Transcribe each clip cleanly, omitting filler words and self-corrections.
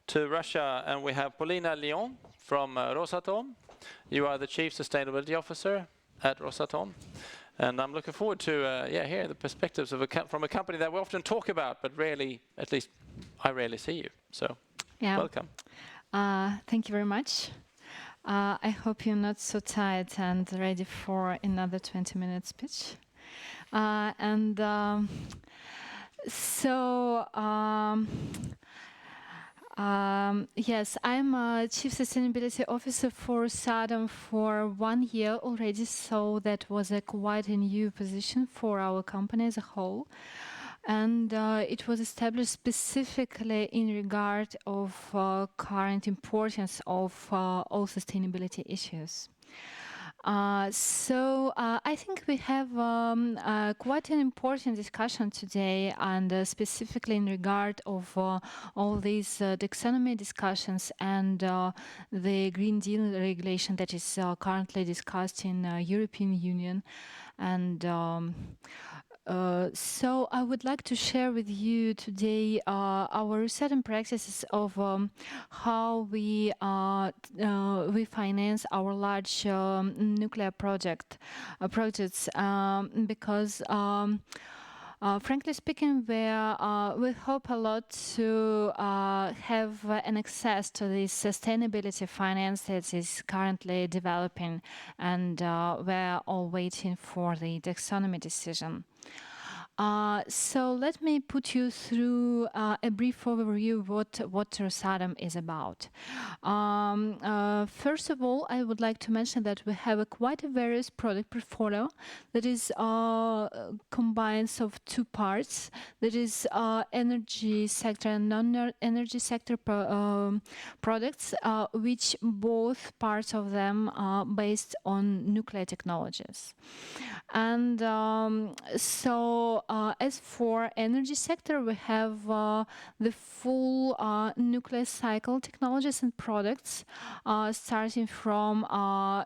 to Russia, and we have Polina Lion from Rosatom. You are the Chief Sustainability Officer at Rosatom. And I'm looking forward to hear the perspectives of from a company that we often talk about, but rarely, at least I rarely see you. So, welcome. Thank you very much. I hope you're not so tired and ready for another 20-minute speech. Yes, I'm a Chief Sustainability Officer for Rosatom for 1 year already, so that was quite a new position for our company as a whole. And it was established specifically in regard of current importance of all sustainability issues. I think we have quite an important discussion today, and specifically in regard of all these taxonomy discussions and the Green Deal regulation that is currently discussed in European Union. And so I would like to share with you today our certain practices of how we finance our large nuclear projects, because frankly speaking, we hope a lot to have an access to this sustainability finance that is currently developing, and we're all waiting for the taxonomy decision. So let me put you through a brief overview of what Rosatom is about. First of all, I would like to mention that we have quite a various product portfolio that is combines of two parts. That is energy sector and non-energy sector products, which both parts of them are based on nuclear technologies. And as for energy sector, we have the full nuclear cycle technologies and products, starting from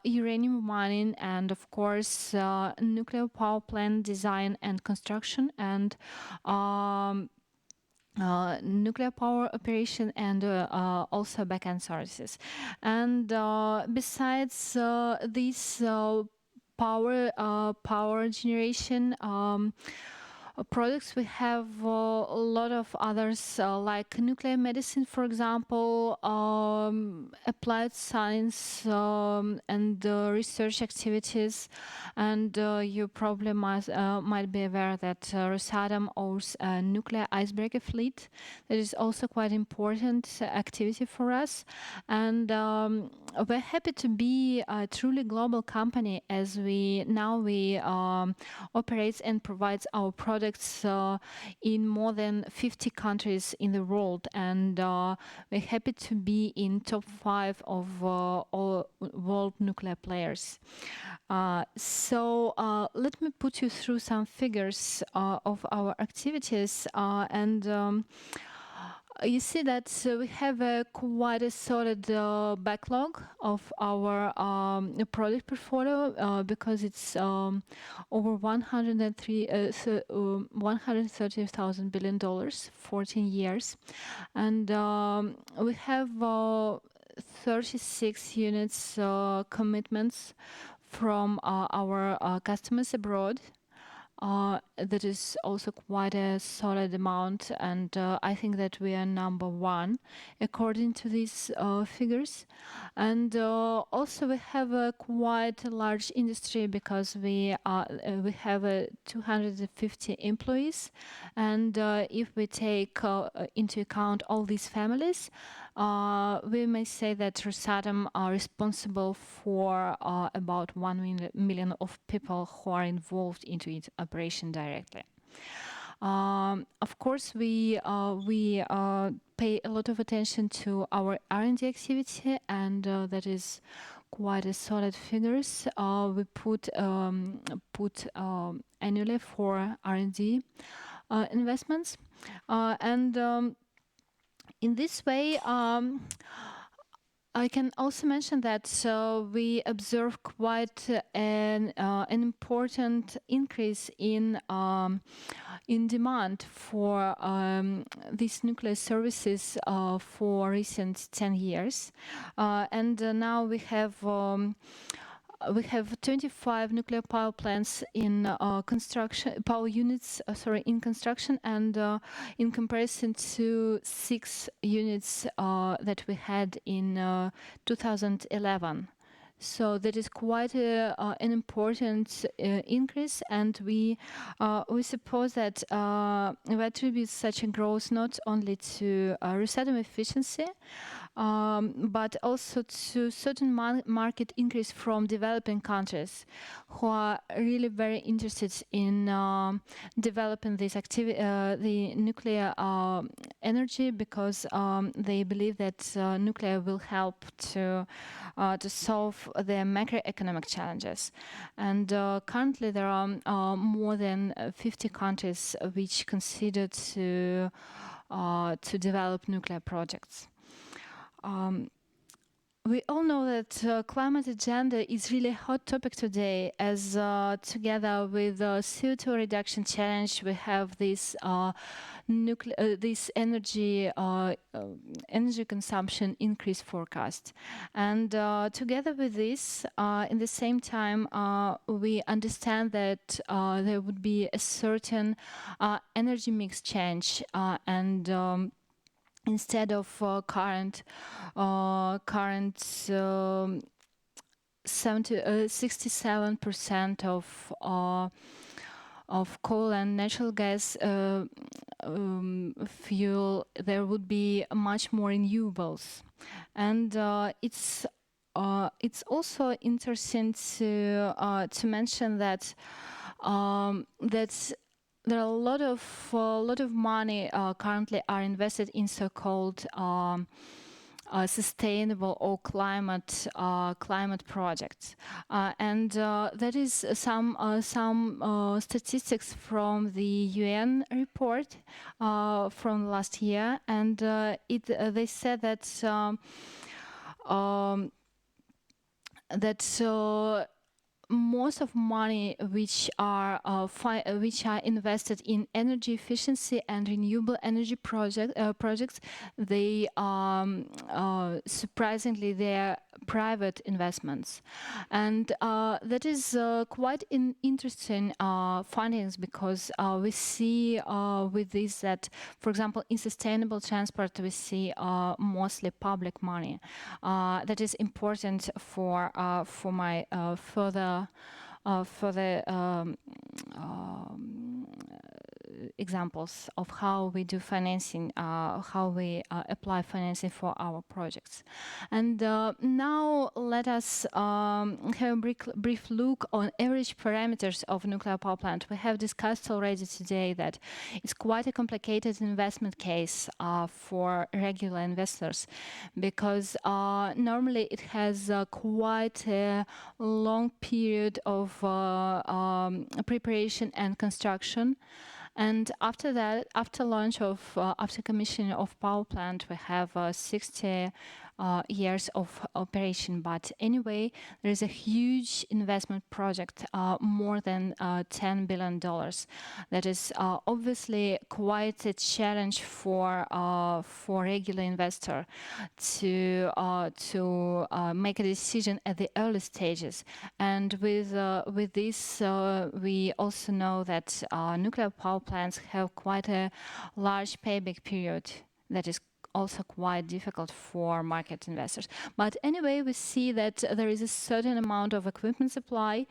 uranium mining and, of course, nuclear power plant design and construction, and nuclear power operation, and also backend services. And besides these power generation products, we have a lot of others, like nuclear medicine, for example, applied science and research activities. And you probably might be aware that Rosatom owns a nuclear icebreaker fleet. That is also quite important activity for us. And we're happy to be a truly global company, as we operate and provides our products in more than 50 countries in the world, and we're happy to be in top 5 of all world nuclear players. So let me put you through some figures of our activities, and you see that we have quite a solid backlog of our product portfolio, because it's over $130,000 billion, 14 years. And we have 36 units commitments from our customers abroad. That is also quite a solid amount, and I think that we are number 1 according to these figures. And also we have a quite large industry, because we have 250 employees, and if we take into account all these families, we may say that Rosatom are responsible for about 1 million of people who are involved into its operation directly. Of course, we pay a lot of attention to our R&D activity, and that is quite a solid figures. We put annually for R&D investments, and in this way, I can also mention that we observe quite an important increase in demand for these nuclear services for recent 10 years. And now we have 25 nuclear power plants in construction, power units, in construction, and in comparison to 6 units that we had in 2011. So that is quite an important increase, and we suppose that we attribute such a growth not only to Rosatom efficiency, but also to certain market increase from developing countries who are really very interested in developing this activity, the nuclear energy, because they believe that nuclear will help to solve their macroeconomic challenges. And currently there are more than 50 countries which consider to develop nuclear projects. We all know that climate agenda is really a hot topic today, as together with the CO2 reduction challenge, we have this this energy consumption increase forecast. And together with this, in the same time, we understand that there would be a certain energy mix change, and instead of current 67% of coal and natural gas fuel, there would be much more renewables. And it's also interesting to mention that there are a lot of money currently are invested in so-called sustainable or climate projects, and that is some statistics from the UN report from last year, and they said that most of money which are invested in energy efficiency and renewable energy projects, they surprisingly they're private investments, and that is quite interesting findings, because we see with this that, for example, in sustainable transport we see mostly public money. That is important for my further examples of how we do financing, how we apply financing for our projects. And now let us have a brief look on average parameters of nuclear power plant. We have discussed already today that it's quite a complicated investment case for regular investors, because normally it has quite a long period of preparation and construction. And after that, after commissioning of power plant, we have 60 years of operation. But anyway, there is a huge investment project, more than $10 billion. That is obviously quite a challenge for regular investor to make a decision at the early stages. And with this, we also know that nuclear power plants have quite a large payback period that is also quite difficult for market investors. But anyway, we see that there is a certain amount of equipment supply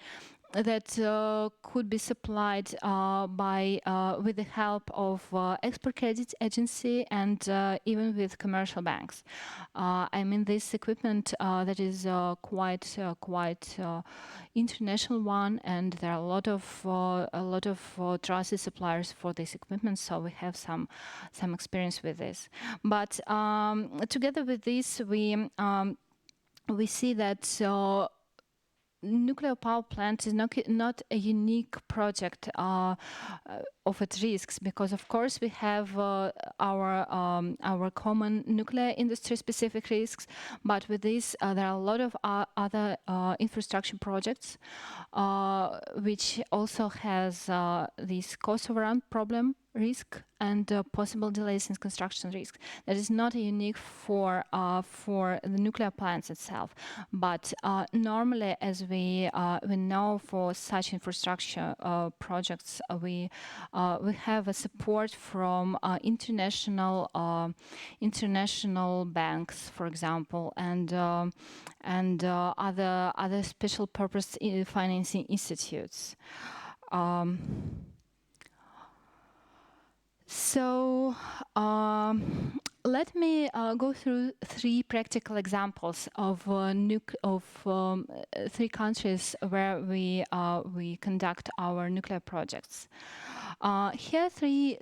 that could be supplied with the help of Export Credit Agency and even with commercial banks. I mean, this equipment that is quite international one, and there are a lot of trusted suppliers for this equipment. So we have some experience with this. But together with this, we see that nuclear power plant is not a unique project. its risks, because of course we have our common nuclear industry specific risks, but with this there are a lot of other infrastructure projects which also has this cost overrun problem risk and possible delays in construction risk. That is not unique for the nuclear plants itself, but normally, as we know, for such infrastructure projects, we have a support from international banks, for example, and other special purpose financing institutes. So let me go through 3 practical examples of 3 countries where we conduct our nuclear projects. Here are 3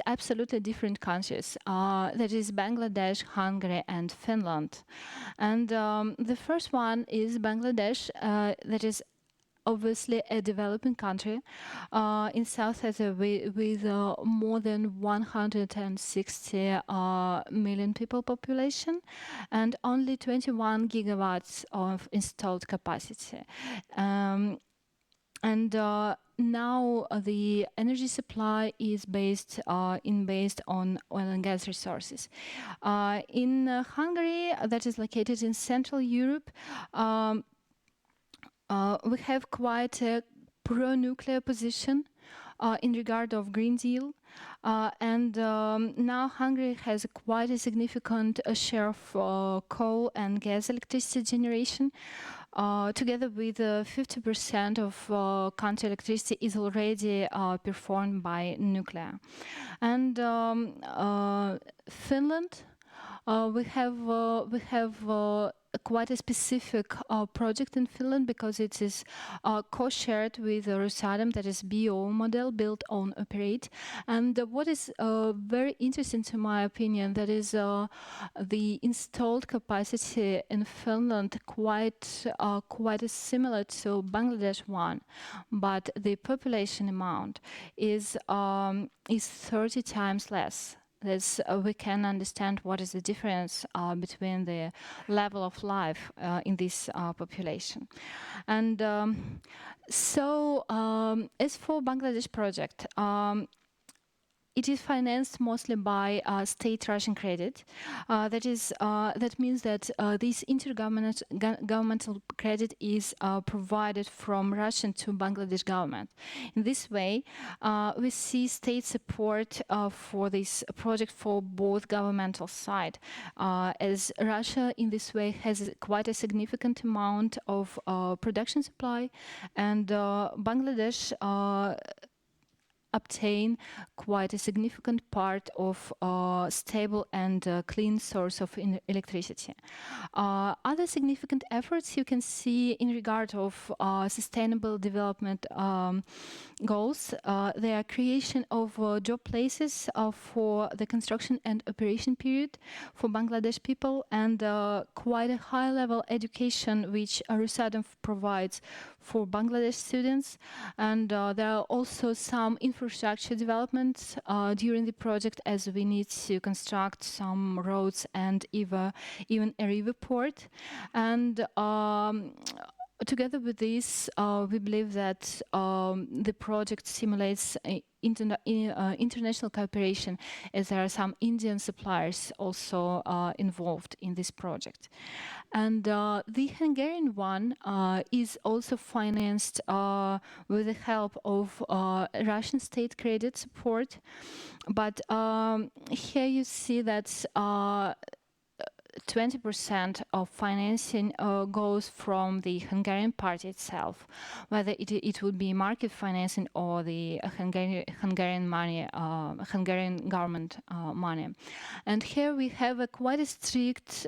absolutely different countries. That is Bangladesh, Hungary, and Finland. And the first one is Bangladesh. That is obviously a developing country in South Asia with more than 160 million people population and only 21 gigawatts of installed capacity. Now the energy supply is based on oil and gas resources. In Hungary, that is located in Central Europe, we have quite a pro-nuclear position in regard of Green Deal. Now Hungary has quite a significant share of coal and gas electricity generation. Together with 50% of country electricity is already performed by nuclear. And Finland, we have quite a specific project in Finland because it is co-shared with Rosatom, that is BO model, build, own, operate. And what is very interesting to my opinion, that is the installed capacity in Finland quite similar to Bangladesh one, but the population amount is 30 times less. We can understand what is the difference between the level of life in this population. And so as for Bangladesh project, it is financed mostly by state Russian credit. That means that this intergovernmental credit is provided from Russian to Bangladesh government. In this way, we see state support for this project for both governmental side, as Russia in this way has quite a significant amount of production supply, and Bangladesh obtain quite a significant part of stable and clean source of electricity. Other significant efforts you can see in regard of sustainable development goals. They are creation of job places for the construction and operation period for Bangladesh people, and quite a high level education which Rosatom provides for Bangladesh students. And there are also some infrastructure developments during the project, as we need to construct some roads and even a river port. And together with this, we believe that the project simulates international cooperation, as there are some Indian suppliers also involved in this project. And the Hungarian one is also financed with the help of Russian state credit support. But here you see that 20% of financing goes from the Hungarian party itself, whether it would be market financing or the Hungarian money, Hungarian government money. And here we have a quite a strict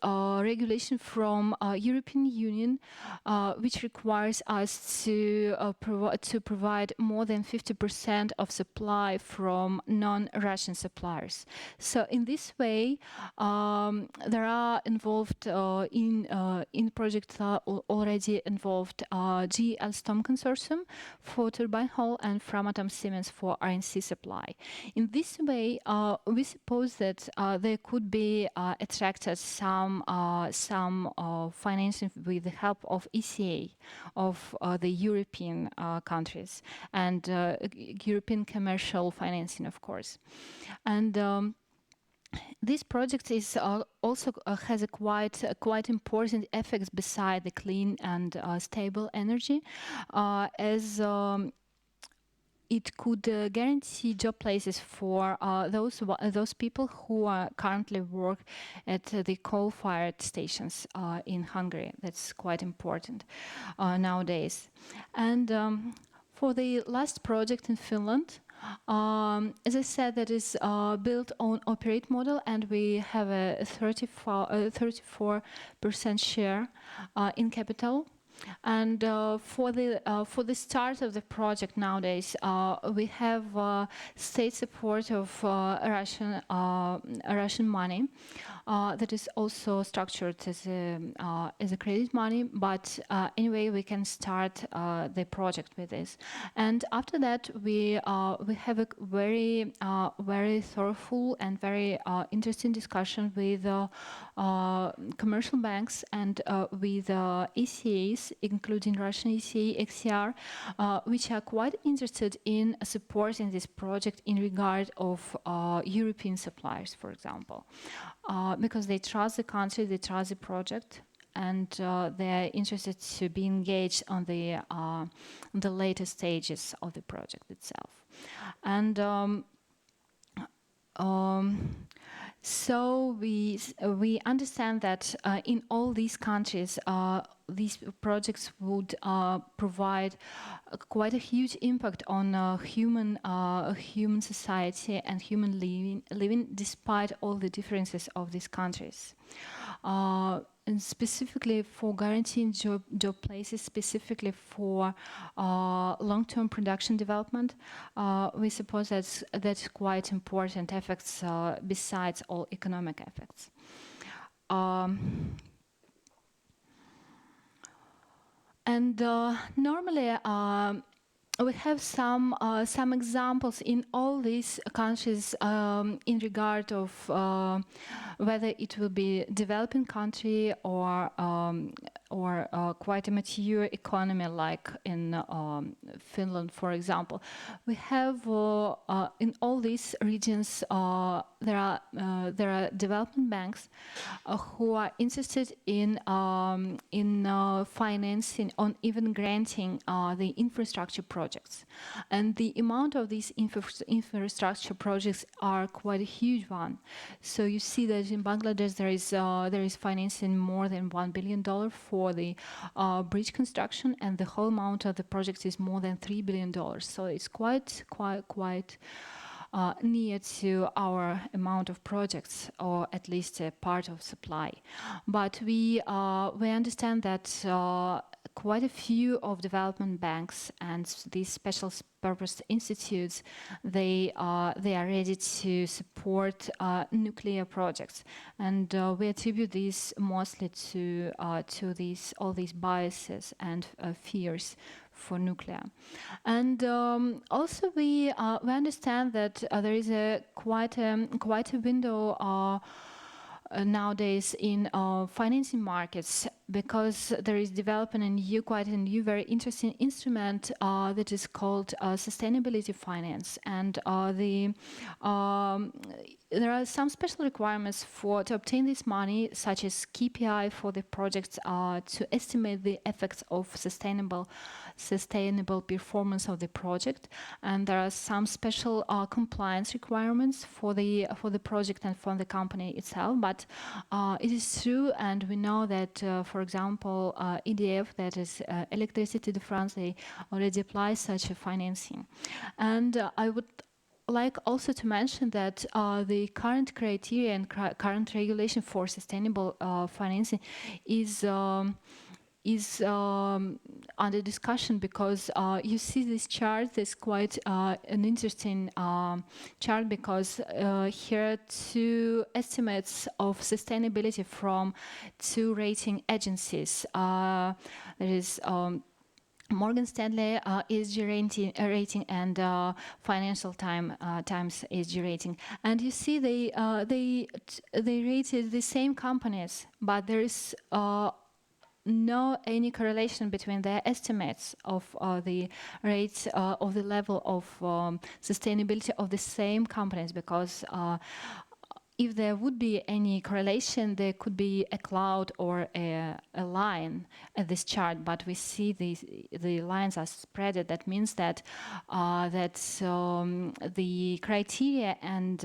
regulation from European Union, which requires us to provide more than 50% of supply from non-Russian suppliers. So in this this way, there are involved in project already involved GE Alstom Consortium for turbine hull and Framatome Siemens for RNC supply. In this way, we suppose that there could be attracted some financing with the help of ECA, of the European countries, and European commercial financing, of course. And this project is also has a quite important effects beside the clean and stable energy, as it could guarantee job places for those people who currently work at the coal-fired stations in Hungary. That's quite important nowadays. And for the last project in Finland, as I said, that is built on operate model, and we have a 34% share in capital. And for the start of the project nowadays, we have state support of Russian money that is also structured as a credit money. But anyway, we can start the project with this. And after that, we have a very thoughtful and very interesting discussion with commercial banks and with ECAs, including Russian ECA, EXIAR, which are quite interested in supporting this project in regard of European suppliers, for example, because they trust the country, they trust the project, and they're interested to be engaged on the later stages of the project itself. And so we understand that in all these countries, these projects would provide quite a huge impact on human society and human living, despite all the differences of these countries. And specifically for guaranteeing job places, specifically for long-term production development, we suppose that's quite important effects besides all economic effects. And normally we have some examples in all these countries in regard of whether it will be developing country or quite a mature economy, like in Finland, for example. We have in all these regions there are development banks who are interested in financing, on even granting the infrastructure projects, and the amount of these infrastructure projects are quite a huge one. So you see that in Bangladesh there is financing more than $1 billion for the bridge construction, and the whole amount of the project is more than $3 billion. So it's quite near to our amount of projects, or at least a part of supply. But we understand that quite a few of development banks and these special purpose institutes, they are ready to support nuclear projects, and we attribute this mostly to all these biases and fears for nuclear. And also we understand that there is quite a window nowadays in financing markets, because there is developing quite a new, very interesting instrument that is called sustainability finance, and there are some special requirements to obtain this money, such as KPI for the projects to estimate the effects of sustainable performance of the project, and there are some special compliance requirements for the project and for the company itself. But it is true, and we know that, for example, EDF, that is Electricité de France, they already apply such a financing. And I would like also to mention that the current criteria and current regulation for sustainable financing is is under discussion because you see this chart is quite an interesting chart because here are two estimates of sustainability from two rating agencies. There is Morgan Stanley ESG rating and Financial Times ESG rating, and you see they rated the same companies, but there is no any correlation between their estimates of the rates of the level of sustainability of the same companies, because if there would be any correlation, there could be a cloud or a line at this chart, but we see the lines are spreaded. That means that the criteria and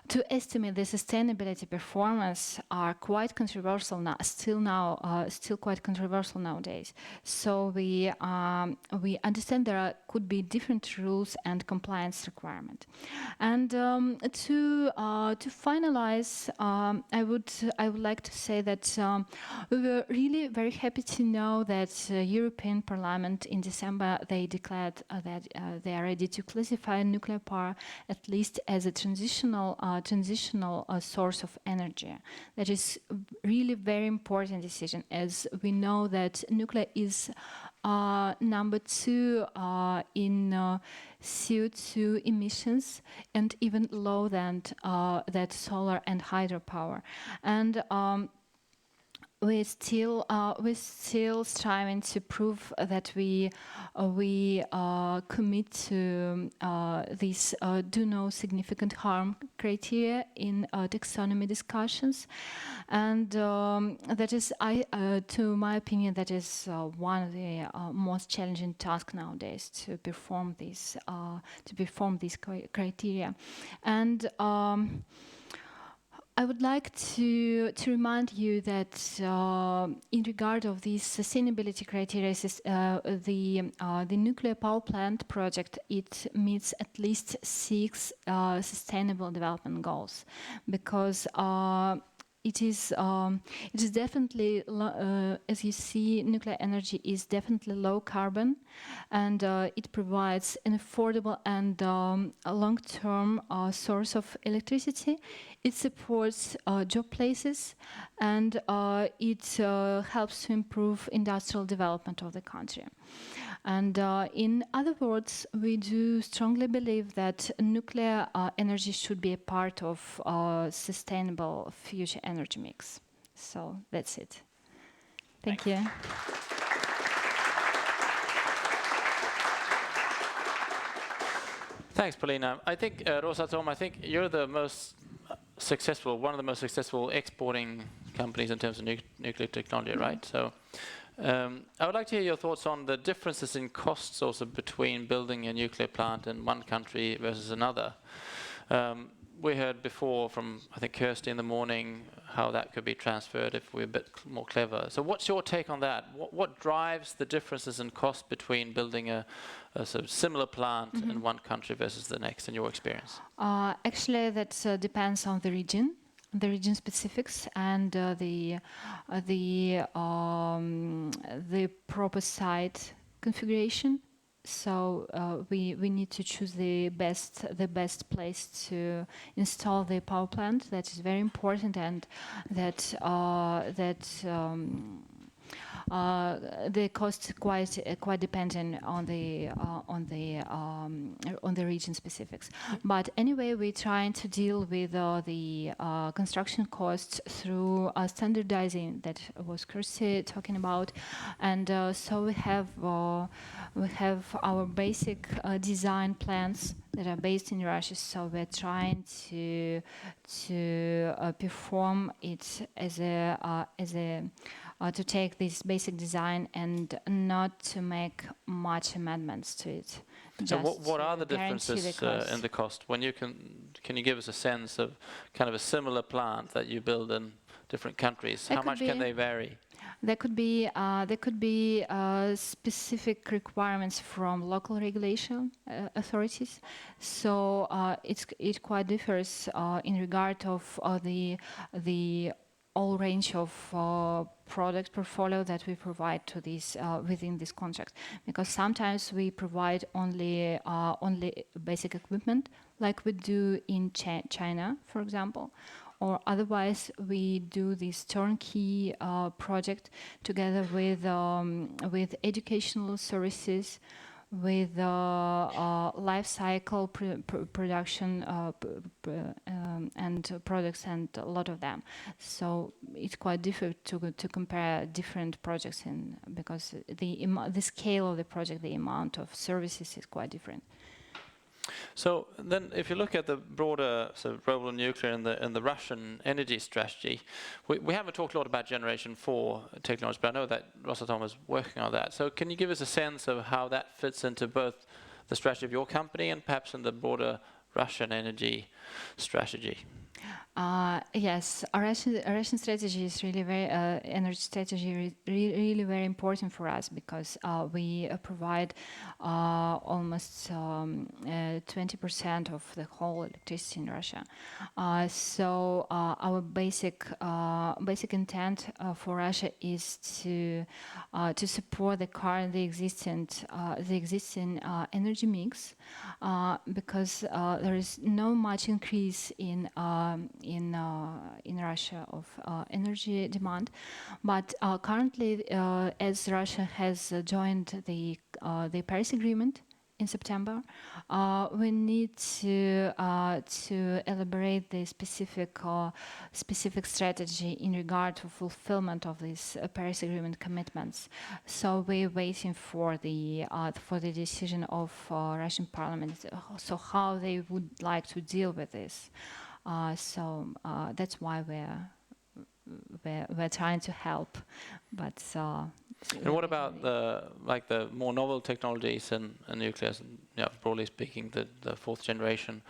to estimate the sustainability performance are quite controversial now, still quite controversial nowadays. So we understand there could be different rules and compliance requirement. And to finalize, I would like to say that we were really very happy to know that European Parliament in December they declared that they are ready to classify nuclear power at least as a transitional source of energy. That is really very important decision, as we know that nuclear is number 2 in CO2 emissions, and even lower than that solar and hydropower. And we're still striving to prove that we commit to these do no significant harm criteria in taxonomy discussions, and that is, to my opinion, that is one of the most challenging tasks nowadays to perform these criteria. And I would like to remind you that in regard of these sustainability criteria, the nuclear power plant project, it meets at least 6 sustainable development goals, because it is definitely, as you see, nuclear energy is definitely low carbon, and it provides an affordable and a long-term source of electricity. It supports job places, and it helps to improve industrial development of the country. And in other words, we do strongly believe that nuclear energy should be a part of sustainable future energy mix. So that's it. Thank you. Thanks, Polina. I think, Rosatom, I think you're the most successful, one of the most successful exporting companies in terms of nuclear technology, right? So I would like to hear your thoughts on the differences in costs also between building a nuclear plant in one country versus another. We heard before from, I think, Kirsty in the morning, how that could be transferred if we're a bit more clever. So what's your take on that? What drives the differences in cost between building a sort of similar plant in one country versus the next, in your experience? Actually, that depends on the region specifics, and the proper site configuration. So we need to choose the best place to install the power plant. That is very important, and that the cost quite dependent on the region specifics. But anyway, we're trying to deal with the construction costs through standardizing, that was Kirsty talking about, and so we have our basic design plans that are based in Russia. So we're trying to perform it as a to take this basic design and not to make much amendments to it. So what are the differences in the cost? When you can you give us a sense of kind of a similar plant that you build in different countries? How much can they vary? There could be specific requirements from local regulation authorities. So it quite differs in regard of the all range of product portfolio that we provide to these within this contract, because sometimes we provide only basic equipment, like we do in China, for example, or otherwise we do this turnkey project together with educational services, with lifecycle production and products, and a lot of them. So it's quite difficult to compare different projects, because the scale of the project, the amount of services is quite different. So then, if you look at the broader sort of role of nuclear in the Russian energy strategy, we haven't talked a lot about Generation 4 technology, but I know that Rosatom is working on that. So can you give us a sense of how that fits into both the strategy of your company and perhaps in the broader Russian energy strategy? Yes, our Russian strategy is really very energy strategy really very important for us, because we provide almost 20% of the whole electricity in Russia. So our basic intent for Russia is to support the existing energy mix, because there is no much increase in Russia of energy demand, but currently, as Russia has joined the Paris Agreement in September, we need to elaborate the specific strategy in regard to fulfillment of these Paris Agreement commitments. So we're waiting for the decision of Russian Parliament, so how they would like to deal with this. So that's why we're trying to help, but. And what about the more novel technologies and nuclear, broadly speaking, the fourth generation?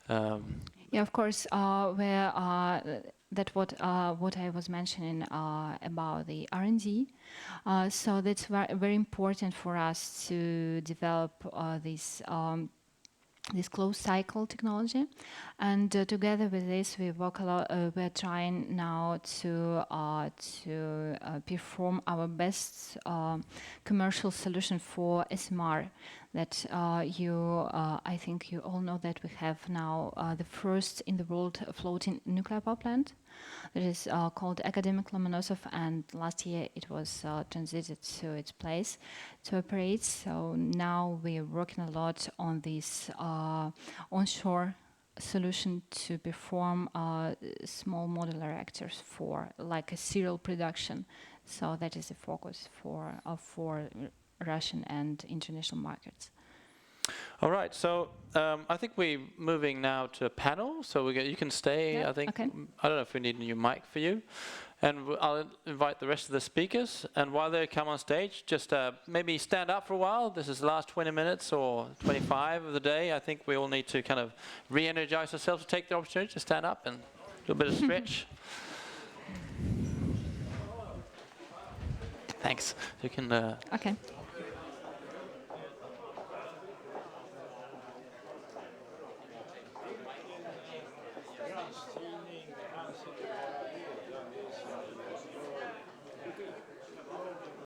Yeah, of course. That what I was mentioning about the R&D. So that's very important for us to develop this closed cycle technology, and together with this we work a lot. We're trying now to perform our best commercial solution for SMR. That I think you all know that we have now the first in the world floating nuclear power plant. That is called Academic Lomonosov, and last year it was transited to its place to operate. So now we are working a lot on this onshore solution to perform small modular reactors for like a serial production. So that is the focus for Russian and international markets. All right, so I think we're moving now to a panel, so you can stay, Yeah, I think. okay. I don't know if we need a new mic for you. And I'll invite the rest of the speakers, and while they come on stage, just maybe stand up for a while. This is the last 20 minutes or 25 of the day. I think we all need to kind of re-energize ourselves to take the opportunity to stand up and do a bit of stretch. Thanks. You can... Okay.